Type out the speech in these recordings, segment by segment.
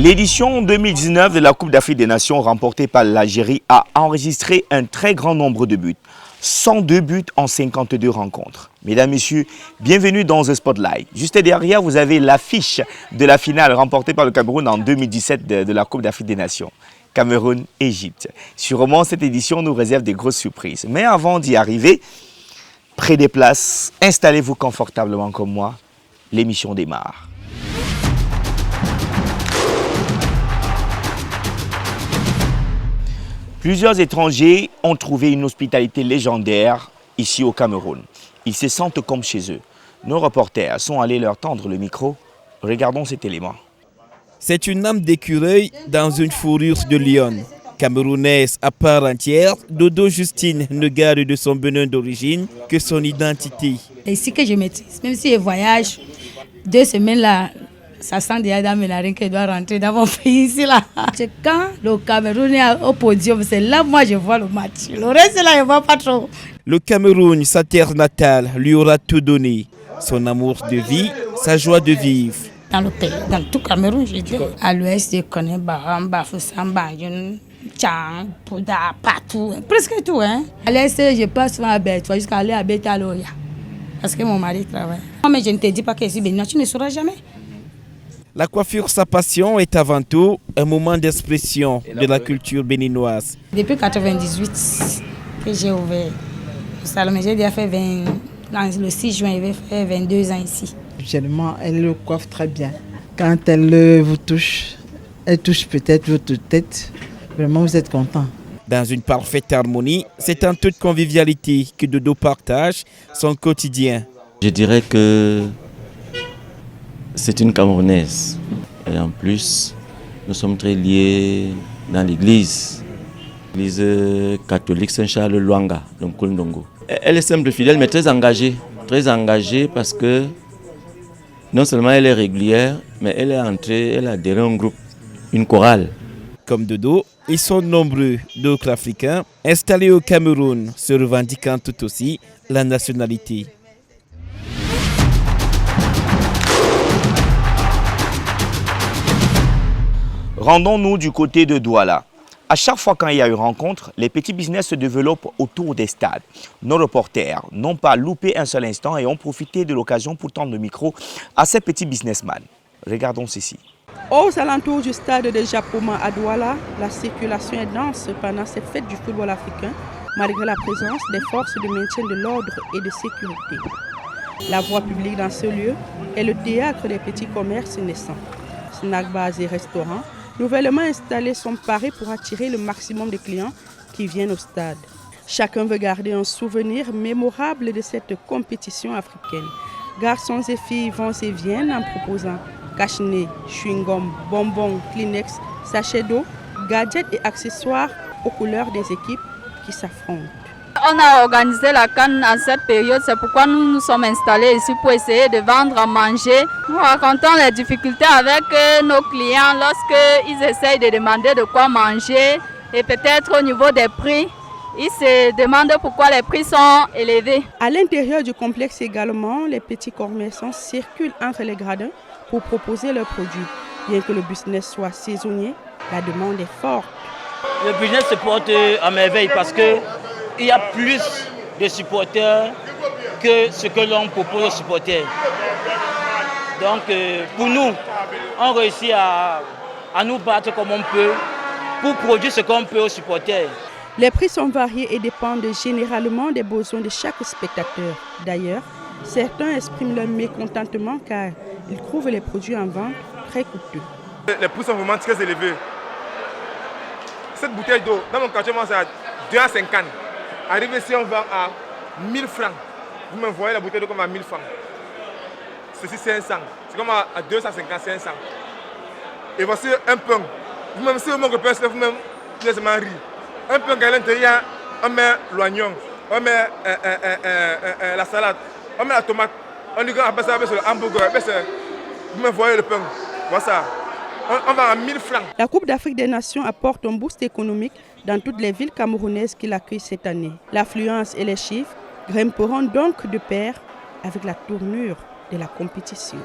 L'édition 2019 de la Coupe d'Afrique des Nations remportée par l'Algérie a enregistré un très grand nombre de buts. 102 buts en 52 rencontres. Mesdames, Messieurs, bienvenue dans The Spotlight. Juste derrière, vous avez l'affiche de la finale remportée par le Cameroun en 2017 de la Coupe d'Afrique des Nations. Cameroun-Égypte. Sûrement, cette édition nous réserve des grosses surprises. Mais avant d'y arriver, près des places, installez-vous confortablement comme moi. L'émission démarre. Plusieurs étrangers ont trouvé une hospitalité légendaire ici au Cameroun. Ils se sentent comme chez eux. Nos reporters sont allés leur tendre le micro. Regardons cet élément. C'est une âme d'écureuil dans une fourrure de lion. Camerounaise à part entière, Dodo Justine ne garde de son Bénin d'origine que son identité. C'est ici que je maîtrise. Même si je voyage 2 semaines là, ça sent déjà dans mes narines qu'elle doit rentrer dans mon pays ici là. C'est quand le Cameroun est au podium, c'est là moi je vois le match. Le reste là, je ne vois pas trop. Le Cameroun, sa terre natale, lui aura tout donné. Son amour de vie, sa joie de vivre. Dans le pays, dans tout Cameroun, je dis. À l'ouest, je connais Baham, Bafoussam, Banjoun, Tchang, Pouda, partout, presque tout. Hein. À l'est, je passe souvent à Bertois jusqu'à aller à Betaloya. Parce que mon mari travaille. Non, mais je ne te dis pas que je suis béninois, tu ne sauras jamais. La coiffure, sa passion, est avant tout un moment d'expression de la culture béninoise. Depuis 1998 que j'ai ouvert le salon, j'ai déjà fait 20, le 6 juin, je vais faire 22 ans ici. Généralement, elle le coiffe très bien. Quand elle vous touche, elle touche peut-être votre tête. Vraiment, vous êtes content. Dans une parfaite harmonie, c'est en toute convivialité que Dodo partage son quotidien. Je dirais que c'est une Camerounaise. Et en plus, nous sommes très liés dans l'église. L'église catholique Saint-Charles-Luanga, donc Koundongo. Elle est simple, fidèle, mais très engagée. Très engagée parce que non seulement elle est régulière, mais elle est entrée, elle a adhéré à un groupe, une chorale. Comme Dodo, ils sont nombreux d'autres Africains installés au Cameroun, se revendiquant tout aussi la nationalité. Rendons-nous du côté de Douala. À chaque fois qu'il y a une rencontre, les petits business se développent autour des stades. Nos reporters n'ont pas loupé un seul instant et ont profité de l'occasion pour tendre le micro à ces petits businessmen. Regardons ceci. Aux alentours du stade de Japoma à Douala, la circulation est dense pendant cette fête du football africain, malgré la présence des forces de maintien de l'ordre et de sécurité. La voie publique dans ce lieu est le théâtre des petits commerces naissants. Snack bars et restaurants nouvellement installés sont parés pour attirer le maximum de clients qui viennent au stade. Chacun veut garder un souvenir mémorable de cette compétition africaine. Garçons et filles vont et viennent en proposant cache-nez, chewing-gum, bonbons, Kleenex, sachets d'eau, gadgets et accessoires aux couleurs des équipes qui s'affrontent. On a organisé la CAN en cette période, c'est pourquoi nous nous sommes installés ici pour essayer de vendre à manger. Nous racontons les difficultés avec nos clients lorsqu'ils essayent de demander de quoi manger et peut-être au niveau des prix. Ils se demandent pourquoi les prix sont élevés. À l'intérieur du complexe également, les petits commerçants circulent entre les gradins pour proposer leurs produits. Bien que le business soit saisonnier, la demande est forte. Le business se porte à merveille parce qu'il y a plus de supporters que ce que l'on propose aux supporters. Donc pour nous, on réussit à nous battre comme on peut pour produire ce qu'on peut aux supporters. Les prix sont variés et dépendent généralement des besoins de chaque spectateur. D'ailleurs, certains expriment leur mécontentement car ils trouvent les produits en vente très coûteux. Les prix sont vraiment très élevés. Cette bouteille d'eau, dans mon quartier, c'est à 2,50 €. Arrivé ici, on vend à 1000 francs. Vous me voyez la bouteille d'eau comme à 1000 francs. Ceci, 500. C'est comme à 250, 500. Et voici un pain. Vous-même, si vous manquez de pain, vous-même, vous êtes marié. Un pain à l'intérieur, on met l'oignon, on met la salade, on met la tomate. On dit qu'on appelle ça le hamburger. Vous me voyez le pain. Voilà ça. On va à 1000 francs. La Coupe d'Afrique des Nations apporte un boost économique dans toutes les villes camerounaises qui l'accueillent cette année. L'affluence et les chiffres grimperont donc de pair avec la tournure de la compétition.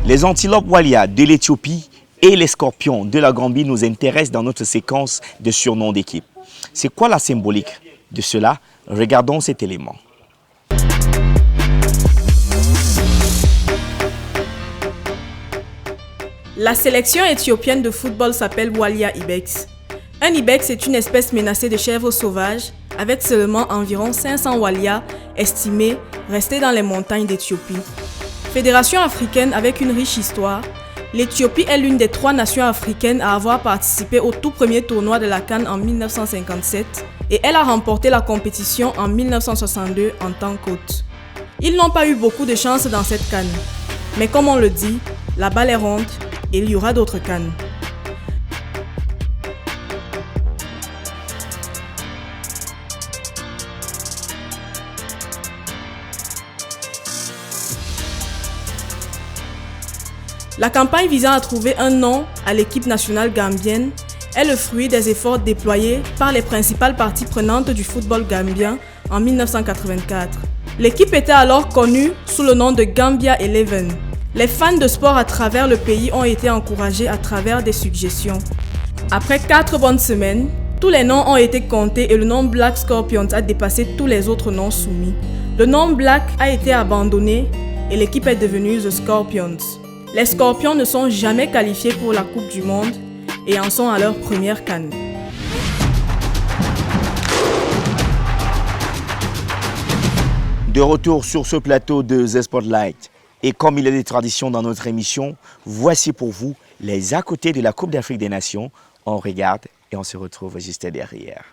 Les antilopes walia de l'Éthiopie et les scorpions de la Gambie nous intéressent dans notre séquence de surnoms d'équipe. C'est quoi la symbolique de cela? Regardons cet élément. La sélection éthiopienne de football s'appelle Walia Ibex. Un ibex est une espèce menacée de chèvres sauvages avec seulement environ 500 walias estimés rester dans les montagnes d'Éthiopie. Fédération africaine avec une riche histoire, l'Éthiopie est l'une des 3 nations africaines à avoir participé au tout premier tournoi de la CAN en 1957 et elle a remporté la compétition en 1962 en tant qu'hôte. Ils n'ont pas eu beaucoup de chance dans cette CAN, mais comme on le dit, la balle est ronde et il y aura d'autres CAN. La campagne visant à trouver un nom à l'équipe nationale gambienne est le fruit des efforts déployés par les principales parties prenantes du football gambien en 1984. L'équipe était alors connue sous le nom de Gambia 11. Les fans de sport à travers le pays ont été encouragés à travers des suggestions. Après 4 bonnes semaines, tous les noms ont été comptés et le nom Black Scorpions a dépassé tous les autres noms soumis. Le nom Black a été abandonné et l'équipe est devenue The Scorpions. Les Scorpions ne sont jamais qualifiés pour la Coupe du Monde et en sont à leur première CAN. De retour sur ce plateau de The Spotlight. Et comme il est des traditions dans notre émission, voici pour vous les à côté de la Coupe d'Afrique des Nations. On regarde et on se retrouve juste derrière.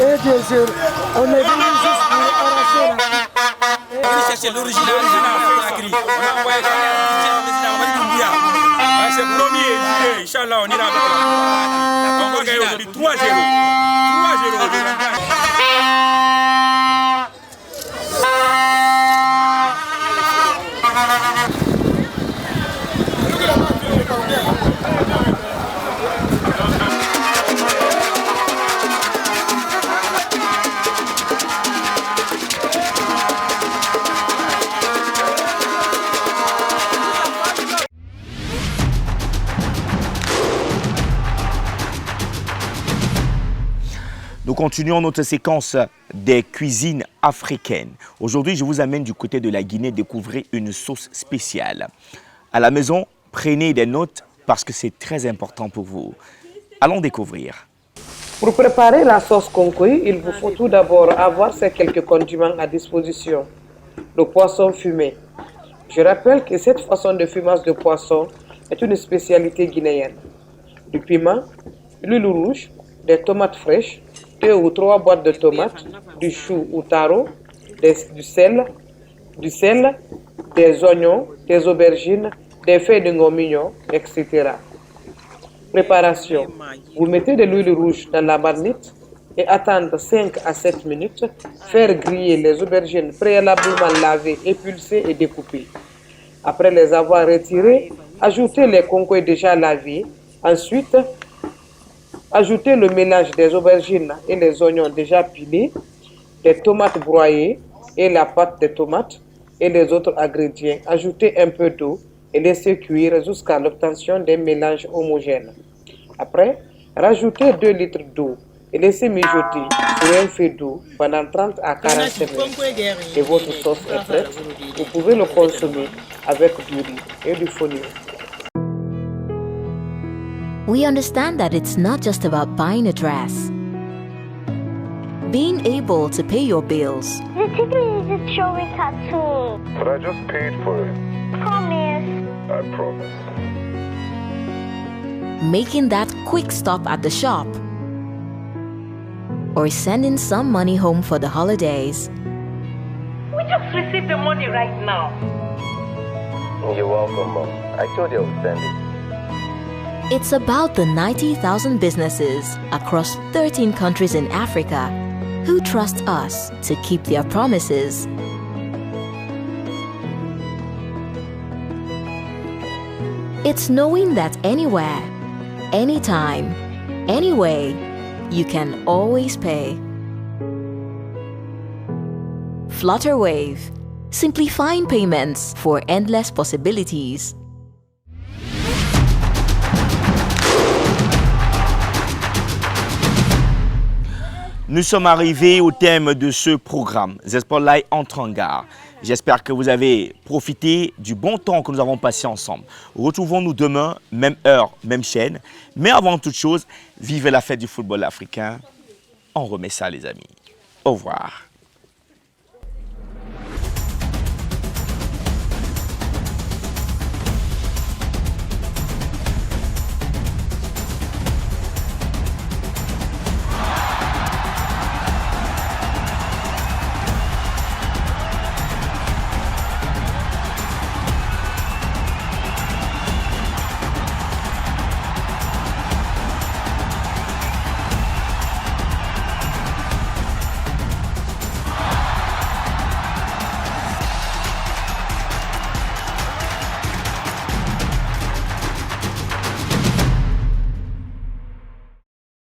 On est venu juste pour arracher la coupe. On va chercher l'original de la grille. On a envoyé c'est le premier, Inch'Allah, on ira avec la. On va gagner aujourd'hui 3-0. 3-0. Nous continuons notre séquence des cuisines africaines. Aujourd'hui, je vous amène du côté de la Guinée découvrir une sauce spéciale. À la maison, prenez des notes parce que c'est très important pour vous. Allons découvrir. Pour préparer la sauce konkoui, il vous faut tout d'abord avoir ces quelques condiments à disposition. Le poisson fumé. Je rappelle que cette façon de fumage de poisson est une spécialité guinéenne. Du piment, de l'huile rouge, des tomates fraîches, 2 ou 3 boîtes de tomates, du chou ou taro, du sel, des oignons, des aubergines, des feuilles de ngomignon, etc. Préparation. Vous mettez de l'huile rouge dans la marmite et attendre 5 à 7 minutes. Faire griller les aubergines préalablement lavées, épulsées et découpées. Après les avoir retirées, ajoutez les konkoui déjà lavés. Ensuite, ajoutez le mélange des aubergines et les oignons déjà pilés, des tomates broyées et la pâte de tomates et les autres ingrédients. Ajoutez un peu d'eau et laissez cuire jusqu'à l'obtention d'un mélange homogène. Après, rajoutez 2 litres d'eau et laissez mijoter sur un feu d'eau pendant 30 à 40 minutes. Et votre sauce est prête. Vous pouvez le consommer avec du riz et du fonio. We understand that it's not just about buying a dress. Being able to pay your bills. The ticket is just showing cartoon. But I just paid for it. Promise. I promise. Making that quick stop at the shop. Or sending some money home for the holidays. receive the money right now. You're welcome, Mom. I told you I would send it. It's about the 90,000 businesses across 13 countries in Africa who trust us to keep their promises. It's knowing that anywhere, anytime, anyway, you can always pay. Flutterwave, simplifying payments for endless possibilities. Nous sommes arrivés au thème de ce programme. The Spotlight entre en gare. J'espère que vous avez profité du bon temps que nous avons passé ensemble. Retrouvons-nous demain, même heure, même chaîne. Mais avant toute chose, vivez la fête du football africain. On remet ça, les amis. Au revoir.